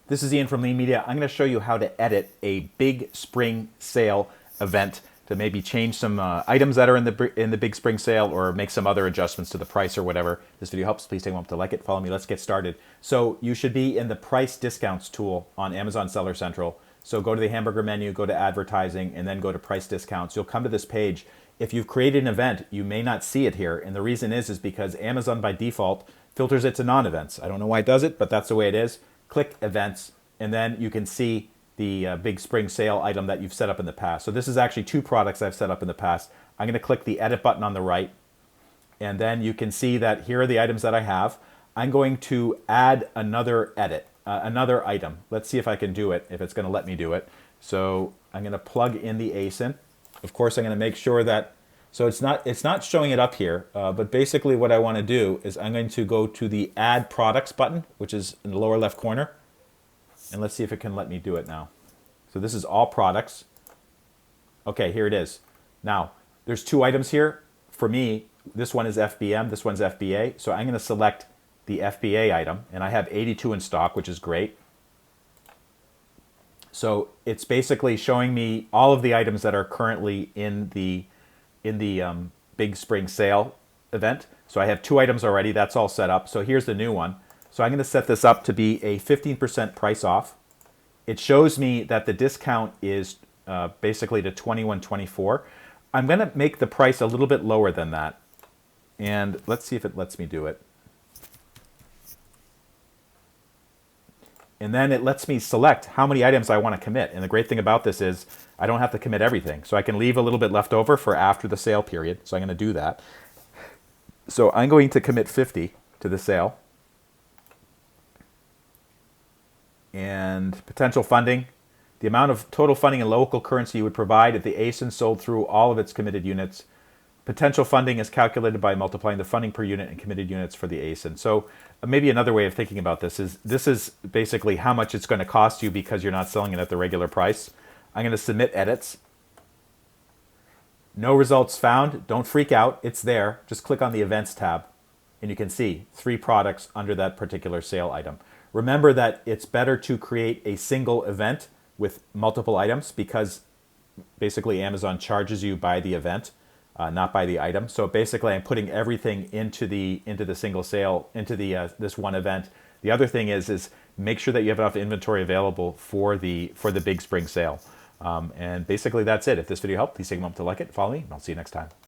This is Ian from Lean Media. I'm going to show you how to edit a big spring sale event to maybe change some items that are in the big spring sale or make some other adjustments to the price or whatever. This video helps. Please take a moment to like it. Follow me. Let's get started. So you should be in the price discounts tool on Amazon Seller Central. So go to the hamburger menu, go to advertising, and then go to price discounts. You'll come to this page. If you've created an event, you may not see it here. And the reason is because Amazon by default filters it to non-events. I don't know why it does it, but that's the way it is. Click events, and then you can see the big spring sale item that you've set up in the past. So this is actually two products I've set up in the past. I'm going to click the edit button on the right, and then you can see that here are the items that I have. I'm going to add another edit, another item. Let's see if I can do it, if it's going to let me do it. So I'm going to plug in the ASIN. Of course, I'm going to make sure that, so it's not showing it up here, but basically what I want to do is I'm going to go to the Add Products button, which is in the lower left corner, and let's see if it can let me do it now. So this is all products. Okay, here it is. Now, there's two items here. For me, this one is FBM, this one's FBA, so I'm going to select the FBA item, and I have 82 in stock, which is great. So it's basically showing me all of the items that are currently in the big spring sale event. So I have two items already. That's all set up. So here's the new one. So I'm going to set this up to be a 15% price off. It shows me that the discount is basically to $21.24. I'm going to make the price a little bit lower than that. And let's see if it lets me do it. And then it lets me select how many items I want to commit. And the great thing about this is I don't have to commit everything. So I can leave a little bit left over for after the sale period. So I'm going to do that. So I'm going to commit 50 to the sale. And potential funding, the amount of total funding in local currency you would provide if the ASIN sold through all of its committed units. Potential funding is calculated by multiplying the funding per unit and committed units for the ASIN. So maybe another way of thinking about this is basically how much it's going to cost you because you're not selling it at the regular price. I'm going to submit edits. No results found. Don't freak out. It's there. Just click on the Events tab, and you can see 3 products under that particular sale item. Remember that it's better to create a single event with multiple items because basically Amazon charges you by the event. Not by the item. So basically I'm putting everything into the single sale, into the this one event. The other thing is make sure that you have enough inventory available for the big spring sale. And basically that's it. If this video helped, please take a moment to like it, follow me, and I'll see you next time.